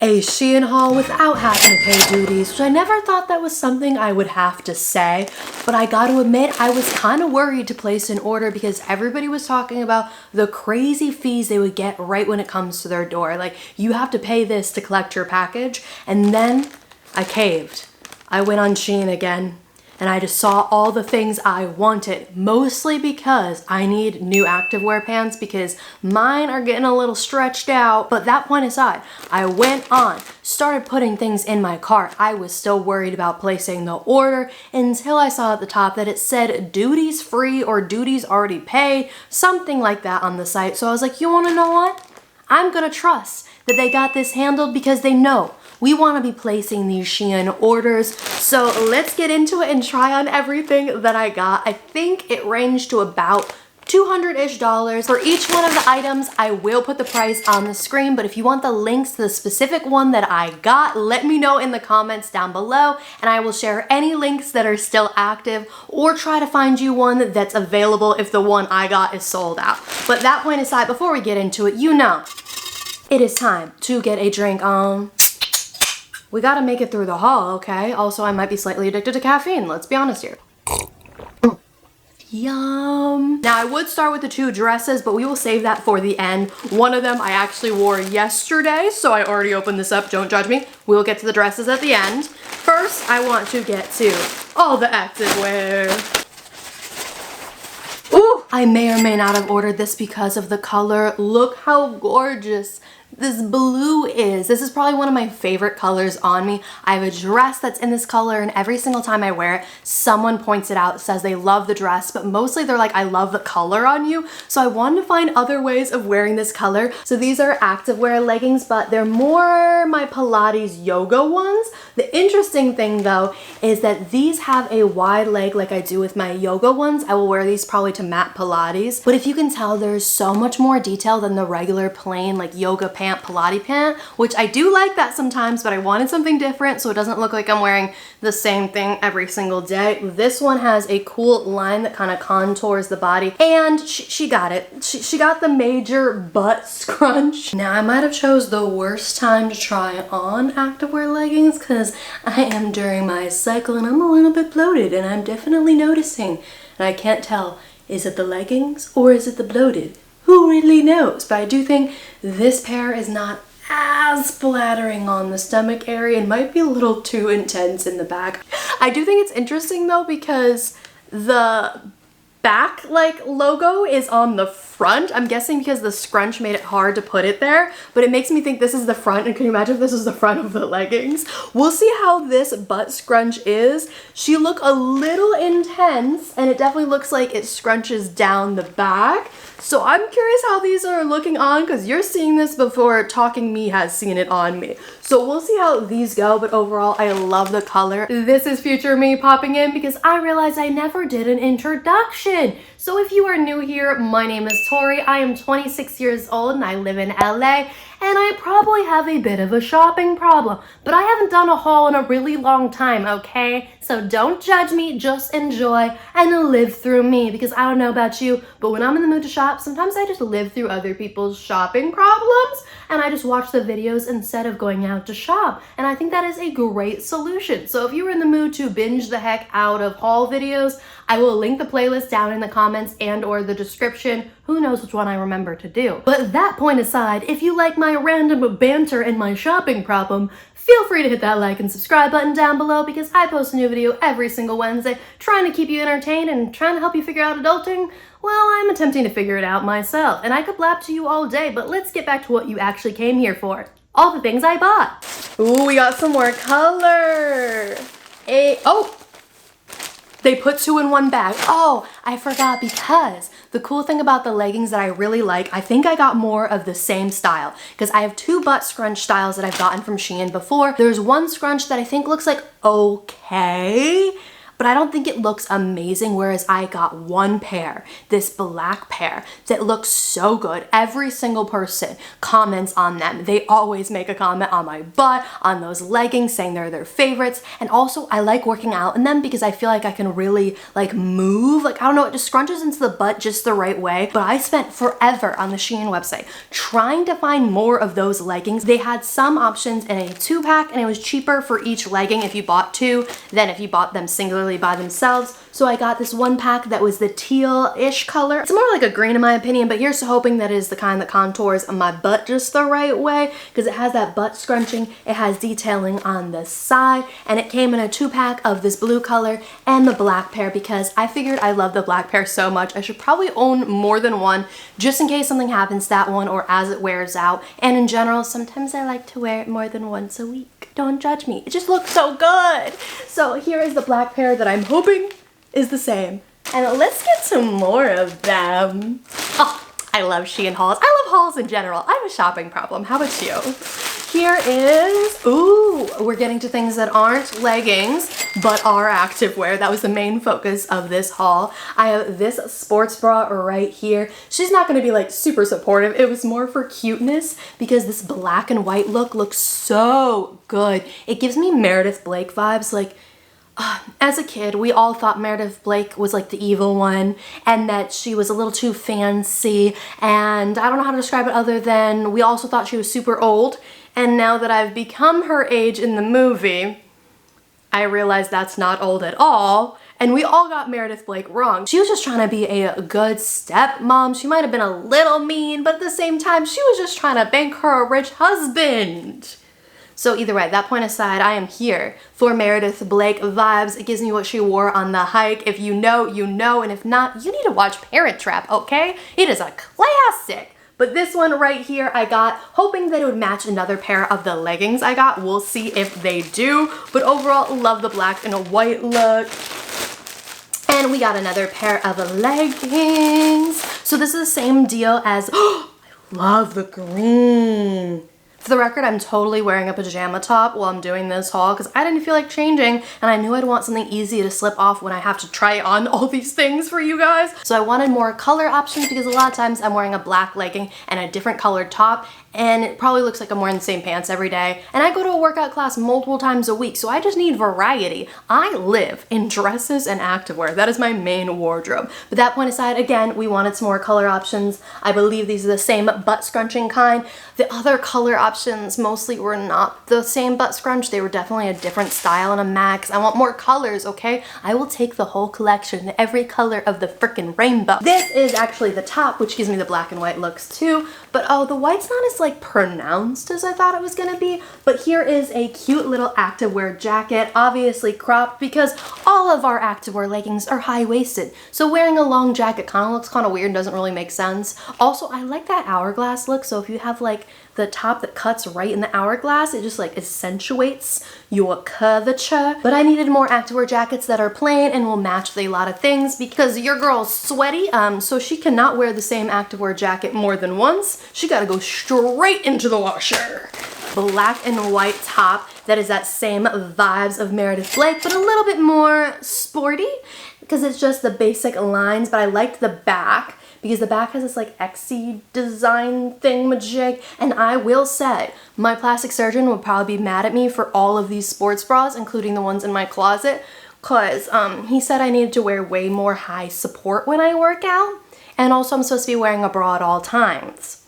a SHEIN haul without having to pay duties, which I never thought that was something I would have to say, but I gotta admit I was kind of worried to place an order because everybody was talking about the crazy fees they would get right when it comes to their door. Like, you have to pay this to collect your package, and then I caved. I went on SHEIN again, and I just saw all the things I wanted, mostly because I need new activewear pants because mine are getting a little stretched out. But that point aside, I went on, started putting things in my cart. I was still worried about placing the order until I saw at the top that it said duties free or duties already paid, something like that on the site. So I was like, you wanna know what? I'm gonna trust that they got this handled because they know we want to be placing these SHEIN orders. So let's get into it and try on everything that I got. I think it ranged to about $200-ish. For each one of the items, I will put the price on the screen, but if you want the links to the specific one that I got, let me know in the comments down below, and I will share any links that are still active or try to find you one that's available if the one I got is sold out. But that point aside, before we get into it, you know, it is time to get a drink on. We gotta make it through the haul, okay? Also, I might be slightly addicted to caffeine, let's be honest here. Yum. Now, I would start with the two dresses, but we will save that for the end. One of them I actually wore yesterday, so I already opened this up, don't judge me. We will get to the dresses at the end. First, I want to get to all the activewear. Ooh, I may or may not have ordered this because of the color. Look how gorgeous this blue is. This is probably one of my favorite colors on me. I have a dress that's in this color, and every single time I wear it, someone points it out, says they love the dress, but mostly they're like, I love the color on you. So I wanted to find other ways of wearing this color. So these are activewear leggings, but they're more my Pilates yoga ones. The interesting thing though is that these have a wide leg like I do with my yoga ones. I will wear these probably to mat Pilates, but if you can tell, there's so much more detail than the regular plain like yoga pant, Pilates pant, which I do like that sometimes, but I wanted something different so it doesn't look like I'm wearing the same thing every single day. This one has a cool line that kind of contours the body, and she got it. She got the major butt scrunch. Now, I might have chose the worst time to try on activewear leggings because I am during my cycle and I'm a little bit bloated, and I'm definitely noticing, and I can't tell, is it the leggings or is it the bloated? Who really knows? But I do think this pair is not as flattering on the stomach area and might be a little too intense in the back. I do think it's interesting though because the back like logo is on the front. I'm guessing because the scrunch made it hard to put it there, but it makes me think this is the front, and can you imagine if this is the front of the leggings? We'll see how this butt scrunch is. She look a little intense, and it definitely looks like it scrunches down the back. So I'm curious how these are looking on because you're seeing this before Talking Me has seen it on me. So we'll see how these go, but overall I love the color. This is future me popping in because I realized I never did an introduction. So if you are new here, my name is Tori. I am 26 years old and I live in LA. And I probably have a bit of a shopping problem, but I haven't done a haul in a really long time, okay? So don't judge me, just enjoy and live through me, because I don't know about you, but when I'm in the mood to shop, sometimes I just live through other people's shopping problems, and I just watch the videos instead of going out to shop, and I think that is a great solution. So if you're in the mood to binge the heck out of haul videos, I will link the playlist down in the comments and or the description. Who knows which one I remember to do. But that point aside, if you like my random banter and my shopping problem, feel free to hit that like and subscribe button down below because I post a new video every single Wednesday trying to keep you entertained and trying to help you figure out adulting. Well, I'm attempting to figure it out myself, and I could blab to you all day, but let's get back to what you actually came here for. All the things I bought. Ooh, we got some more color. They put two in one bag. Oh, I forgot, because the cool thing about the leggings that I really like, I think I got more of the same style because I have two butt scrunch styles that I've gotten from SHEIN before. There's one scrunch that I think looks like okay, but I don't think it looks amazing, whereas I got one pair, this black pair, that looks so good. Every single person comments on them. They always make a comment on my butt, on those leggings, saying they're their favorites. And also I like working out in them because I feel like I can really like move. Like, I don't know, it just scrunches into the butt just the right way. But I spent forever on the SHEIN website trying to find more of those leggings. They had some options in a 2-pack and it was cheaper for each legging if you bought 2 than if you bought them singularly by themselves. So I got this 1-pack that was the teal-ish color. It's more like a green in my opinion, but here's to hoping that it is the kind that contours my butt just the right way, because it has that butt scrunching, it has detailing on the side, and it came in a 2-pack of this blue color and the black pair, because I figured I love the black pair so much I should probably own more than one just in case something happens to that one or as it wears out. And in general, sometimes I like to wear it more than once a week. Don't judge me. It just looks so good. So here is the black pair that I'm hoping is the same. And let's get some more of them. Oh, I love SHEIN hauls. I love hauls in general. I have a shopping problem. How about you? Here is, ooh, we're getting to things that aren't leggings, but are activewear. That was the main focus of this haul. I have this sports bra right here. She's not gonna be like super supportive. It was more for cuteness because this black and white look looks so good. It gives me Meredith Blake vibes. Like, as a kid, we all thought Meredith Blake was like the evil one and that she was a little too fancy, and I don't know how to describe it other than we also thought she was super old. And now that I've become her age in the movie, I realize that's not old at all. And we all got Meredith Blake wrong. She was just trying to be a good stepmom. She might have been a little mean, but at the same time, she was just trying to bank her a rich husband. So either way, that point aside, I am here for Meredith Blake vibes. It gives me what she wore on the hike. If you know, you know, and if not, you need to watch Parent Trap, okay? It is a classic. But this one right here I got hoping that it would match another pair of the leggings I got. We'll see if they do. But overall, love the black and a white look. And we got another pair of leggings. So this is the same deal as, oh, I love the green. For the record, I'm totally wearing a pajama top while I'm doing this haul because I didn't feel like changing and I knew I'd want something easy to slip off when I have to try on all these things for you guys. So I wanted more color options because a lot of times I'm wearing a black legging and a different colored top, and it probably looks like I'm wearing the same pants every day. And I go to a workout class multiple times a week, so I just need variety. I live in dresses and activewear. That is my main wardrobe. But that point aside, again, we wanted some more color options. I believe these are the same butt scrunching kind. The other color options mostly were not the same butt scrunch. They were definitely a different style and a max. I want more colors, okay? I will take the whole collection, every color of the frickin' rainbow. This is actually the top, which gives me the black and white looks too. But oh, the white's not as like pronounced as I thought it was gonna be. But here is a cute little activewear jacket, obviously cropped because all of our activewear leggings are high-waisted. So wearing a long jacket kind of looks kind of weird and doesn't really make sense. Also, I like that hourglass look. So if you have like the top that cuts right in the hourglass, it just like accentuates your curvature. But I needed more activewear jackets that are plain and will match with a lot of things because your girl's sweaty, so she cannot wear the same activewear jacket more than once. She gotta go straight into the washer. Black and white top that is that same vibes of Meredith Blake, but a little bit more sporty because it's just the basic lines, but I liked the back because the back has this like Xy design thingamajig. And I will say, my plastic surgeon would probably be mad at me for all of these sports bras, including the ones in my closet, because he said I needed to wear way more high support when I work out. And also I'm supposed to be wearing a bra at all times.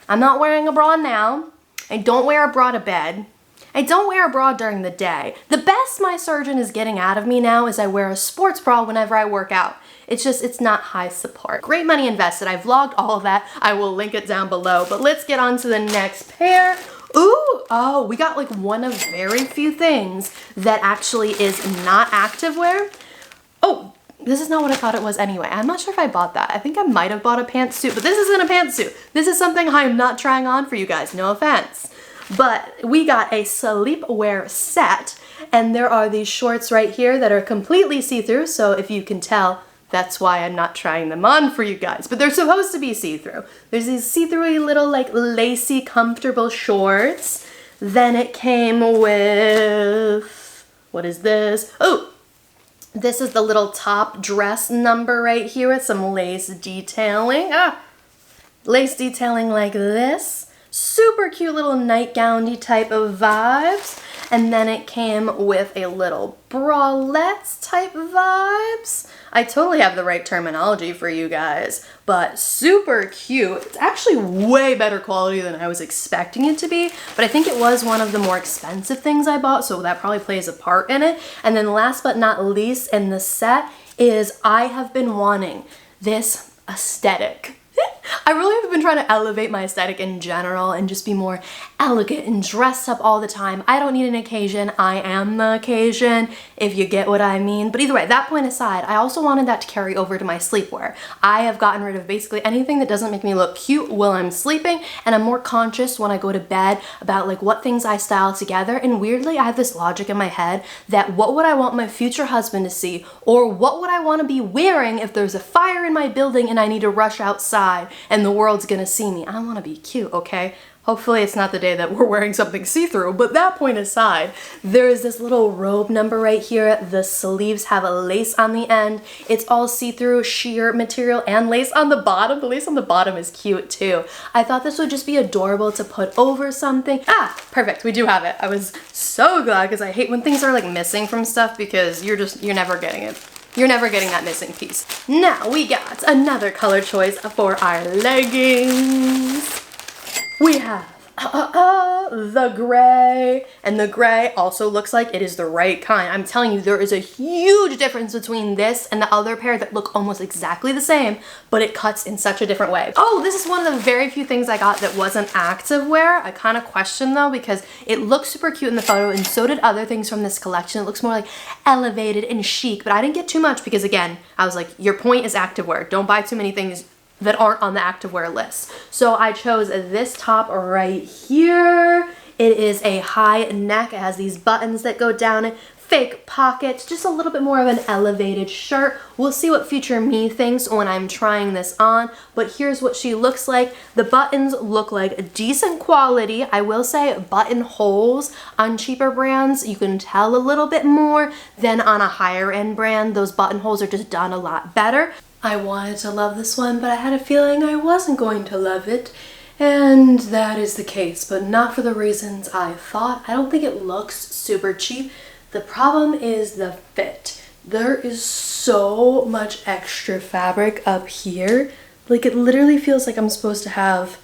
I'm not wearing a bra now. I don't wear a bra to bed. I don't wear a bra during the day. The best my surgeon is getting out of me now is I wear a sports bra whenever I work out. It's just, it's not high support. Great money invested. I vlogged all of that. I will link it down below. But let's get on to the next pair. Ooh, oh, we got like one of very few things that actually is not activewear. Oh, this is not what I thought it was anyway. I'm not sure if I bought that. I think I might have bought a pantsuit, but this isn't a pantsuit. This is something I'm not trying on for you guys, no offense. But we got a sleepwear set, and there are these shorts right here that are completely see-through, so if you can tell, that's why I'm not trying them on for you guys, but they're supposed to be see-through. There's these see-through little like lacy, comfortable shorts. Then it came with, what is this? Oh, This is the little top dress number right here with some lace detailing. Lace detailing like this. Super cute little nightgowny type of vibes. And then it came with a little bralettes type vibes. I totally have the right terminology for you guys, but super cute. It's actually way better quality than I was expecting it to be, but I think it was one of the more expensive things I bought, so that probably plays a part in it. And then last but not least in the set is I have been wanting this aesthetic. I really have been trying to elevate my aesthetic in general and just be more elegant and dressed up all the time. I don't need an occasion. I am the occasion, if you get what I mean. But either way, that point aside, I also wanted that to carry over to my sleepwear. I have gotten rid of basically anything that doesn't make me look cute while I'm sleeping, and I'm more conscious when I go to bed about like what things I style together. And weirdly, I have this logic in my head that what would I want my future husband to see, or what would I want to be wearing if there's a fire in my building and I need to rush outside and the world's gonna see me. I want to be cute, okay? Hopefully it's not the day that we're wearing something see-through, but that point aside, there is this little robe number right here. The sleeves have a lace on the end. It's all see-through sheer material and lace on the bottom. The lace on the bottom is cute too. I thought this would just be adorable to put over something. Perfect, we do have it. I was so glad because I hate when things are like missing from stuff because you're never getting it. You're never getting that missing piece. Now we got another color choice for our leggings. We have the gray, and the gray also looks like it is the right kind. I'm telling you, there is a huge difference between this and the other pair that look almost exactly the same, but it cuts in such a different way. Oh, this is one of the very few things I got that wasn't activewear. I kind of questioned though because it looks super cute in the photo and so did other things from this collection. It looks more like elevated and chic, but I didn't get too much because again, I was like, your point is activewear. Don't buy too many things that aren't on the activewear list. So I chose this top right here. It is a high neck. It has these buttons that go down it, fake pockets, just a little bit more of an elevated shirt. We'll see what future me thinks when I'm trying this on, but here's what she looks like. The buttons look like decent quality. I will say buttonholes on cheaper brands, you can tell a little bit more than on a higher end brand. Those buttonholes are just done a lot better. I wanted to love this one, but I had a feeling I wasn't going to love it, and that is the case, but not for the reasons I thought. I don't think it looks super cheap. The problem is the fit. There is so much extra fabric up here. Like, it literally feels like I'm supposed to have,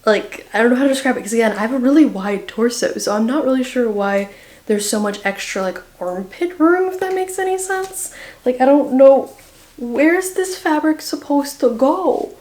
like, I don't know how to describe it, because again, I have a really wide torso, so I'm not really sure why there's so much extra, like, armpit room, if that makes any sense. Like, I don't know. Where's this fabric supposed to go?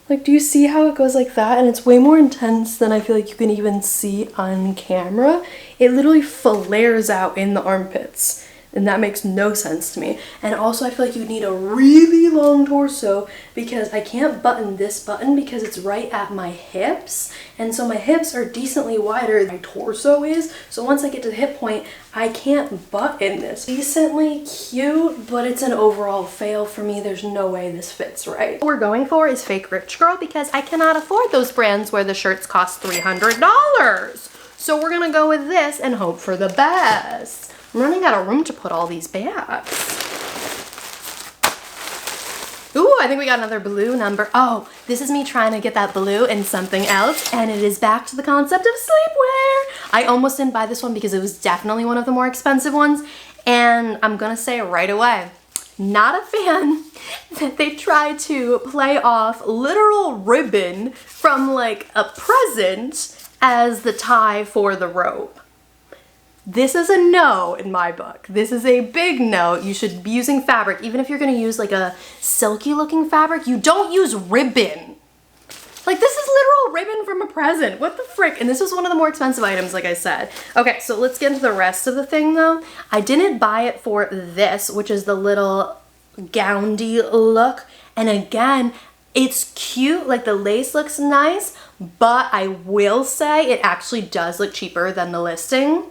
Like, do you see how it goes like that? And it's way more intense than I feel like you can even see on camera. It literally flares out in the armpits. And that makes no sense to me. And also I feel like you need a really long torso because I can't button this button because it's right at my hips. And so my hips are decently wider than my torso is. So once I get to the hip point, I can't button this. Decently cute, but it's an overall fail for me. There's no way this fits right. What we're going for is fake rich girl because I cannot afford those brands where the shirts cost $300. So we're gonna go with this and hope for the best. I'm running out of room to put all these bags. Ooh, I think we got another blue number. Oh, this is me trying to get that blue in something else, and it is back to the concept of sleepwear. I almost didn't buy this one because it was definitely one of the more expensive ones, and I'm gonna say right away, not a fan that they try to play off literal ribbon from like a present as the tie for the robe. This is a no in my book. This is a big no. You should be using fabric. Even if you're gonna use like a silky looking fabric, you don't use ribbon. Like, this is literal ribbon from a present. What the frick? And this was one of the more expensive items, like I said. Okay, so let's get into the rest of the thing though. I didn't buy it for this, which is the little gowndy look. And again, it's cute, like the lace looks nice, but I will say it actually does look cheaper than the listing.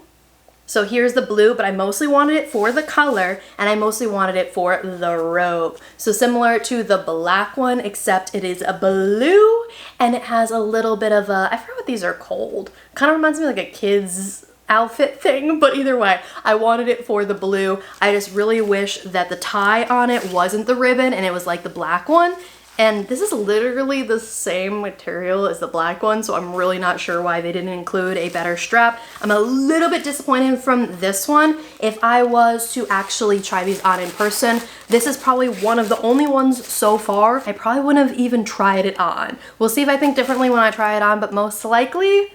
So here's the blue, but I mostly wanted it for the color and I mostly wanted it for the robe. So similar to the black one, except it is a blue and it has a little bit of a, I forget what these are called. Kind of reminds me of like a kid's outfit thing, but either way, I wanted it for the blue. I just really wish that the tie on it wasn't the ribbon and it was like the black one. And this is literally the same material as the black one, so I'm really not sure why they didn't include a better strap. I'm a little bit disappointed from this one. If I was to actually try these on in person, this is probably one of the only ones so far. I probably wouldn't have even tried it on. We'll see if I think differently when I try it on, but most likely,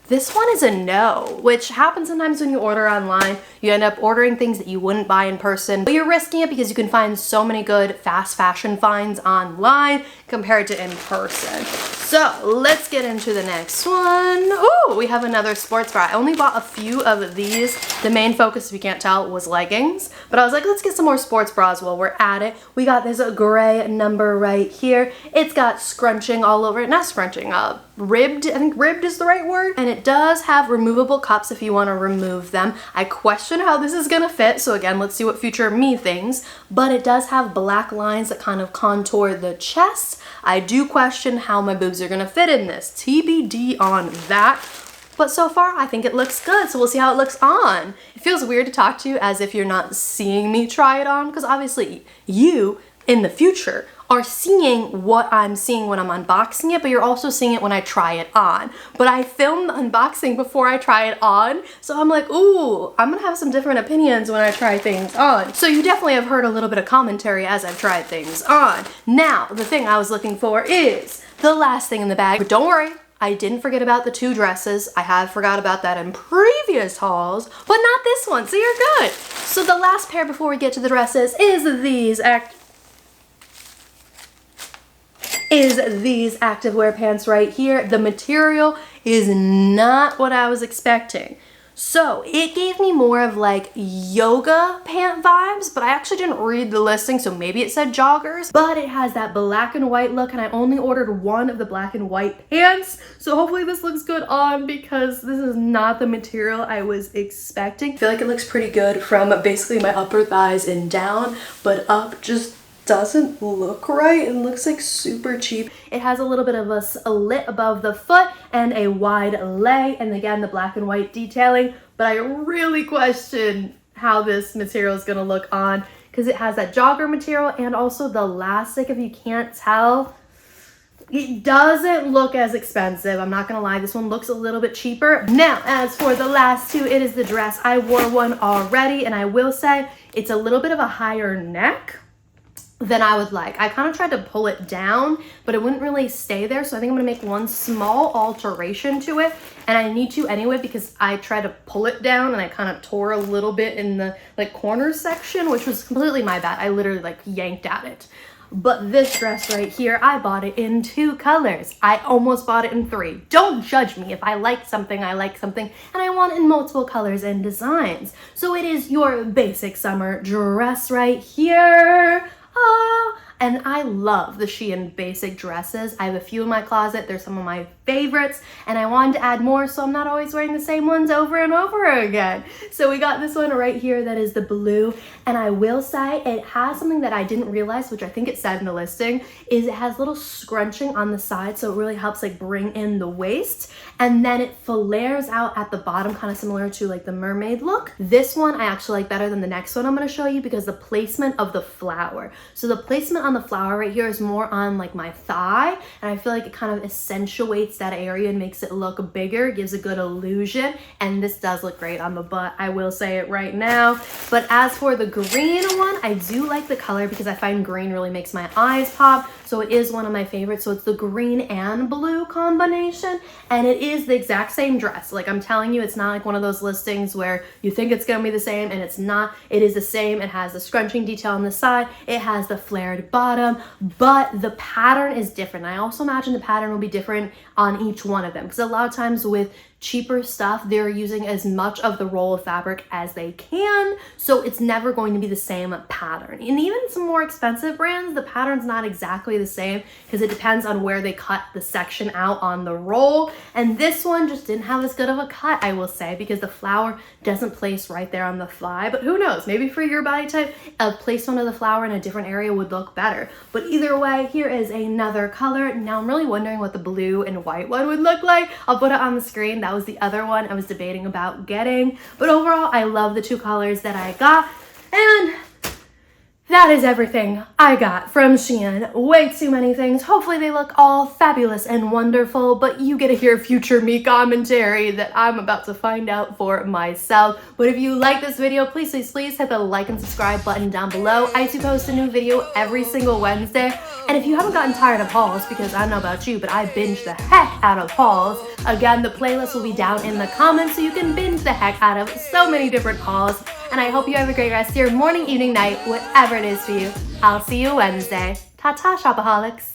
this one is a no, which happens sometimes when you order online. You end up ordering things that you wouldn't buy in person, but you're risking it because you can find so many good fast fashion finds online compared to in person. So let's get into the next one. Oh, we have another sports bra. I only bought a few of these. The main focus, if you can't tell, was leggings, but I was like, let's get some more sports bras while we're at it. We got this gray number right here. It's got scrunching all over it, not scrunching, ribbed, I think ribbed is the right word. And it does have removable cups if you want to remove them. I question how this is gonna fit, so again, let's see what future me thinks, but it does have black lines that kind of contour the chest. I do question how my boobs are gonna fit in this. TBD on that. But so far, I think it looks good, so we'll see how it looks on. It feels weird to talk to you as if you're not seeing me try it on, because obviously you, in the future, are seeing what I'm seeing when I'm unboxing it, but you're also seeing it when I try it on. But I filmed the unboxing before I try it on, so I'm like, ooh, I'm gonna have some different opinions when I try things on. So you definitely have heard a little bit of commentary as I've tried things on. Now, the thing I was looking for is the last thing in the bag, but don't worry, I didn't forget about the 2 dresses. I have forgot about that in previous hauls, but not this one, so you're good. So the last pair before we get to the dresses is these activewear pants right here. The material is not what I was expecting. So it gave me more of like yoga pant vibes, but I actually didn't read the listing, so maybe it said joggers, but it has that black and white look, and I only ordered one of the black and white pants. So hopefully this looks good on, because this is not the material I was expecting. I feel like it looks pretty good from basically my upper thighs and down, but up just doesn't look right. It looks like super cheap. It has a little bit of a slit above the foot and a wide leg, and again the black and white detailing, but I really question how this material is gonna look on, because it has that jogger material and also the elastic. If you can't tell, it doesn't look as expensive. I'm not gonna lie, this one looks a little bit cheaper. Now, as for the last 2, it is the dress. I wore one already, and I will say it's a little bit of a higher neck than I would like. I kind of tried to pull it down, but it wouldn't really stay there, so I think I'm gonna make one small alteration to it, and I need to anyway because I tried to pull it down and I kind of tore a little bit in the like corner section, which was completely my bad. I literally like yanked at it. But this dress right here, I bought it in 2 colors. I almost bought it in 3. Don't judge me. If I like something, I like something, and I want it in multiple colors and designs. So it is your basic summer dress right here. And I love the SHEIN basic dresses. I have a few in my closet. They're some of my favorites, and I wanted to add more so I'm not always wearing the same ones over and over again. So we got this one right here that is the blue, and I will say it has something that I didn't realize, which I think it said in the listing, is it has little scrunching on the side, so it really helps like bring in the waist, and then it flares out at the bottom, kind of similar to like the mermaid look. This one I actually like better than the next one I'm going to show you because the placement of the flower. So the placement on the flower right here is more on like my thigh, and I feel like it kind of accentuates that area and makes it look bigger, gives a good illusion, and this does look great on the butt, I will say it right now. But as for the green one, I do like the color because I find green really makes my eyes pop, so it is one of my favorites. So it's the green and blue combination, and it is the exact same dress. Like I'm telling you, it's not like one of those listings where you think it's gonna be the same and it's not. It is the same. It has the scrunching detail on the side, it has the flared bottom, but the pattern is different. I also imagine the pattern will be different on each one of them, because a lot of times with cheaper stuff, they're using as much of the roll of fabric as they can, so it's never going to be the same pattern. And even some more expensive brands, the pattern's not exactly the same because it depends on where they cut the section out on the roll, and this one just didn't have as good of a cut, I will say, because the flower doesn't place right there on the thigh. But who knows, maybe for your body type, a placement of the flower in a different area would look better. But either way, here is another color. Now I'm really wondering what the blue and white one would look like. I'll put it on the screen. That was the other one I was debating about getting. But overall, I love the 2 colors that I got. And that is everything I got from SHEIN. Way too many things. Hopefully they look all fabulous and wonderful, but you get to hear future me commentary that I'm about to find out for myself. But if you like this video, please hit the like and subscribe button down below. I do post a new video every single Wednesday. And if you haven't gotten tired of hauls, because I don't know about you, but I binge the heck out of hauls, again, the playlist will be down in the comments so you can binge the heck out of so many different hauls. And I hope you have a great rest of your morning, evening, night, whatever it is for you. I'll see you Wednesday. Ta-ta, shopaholics.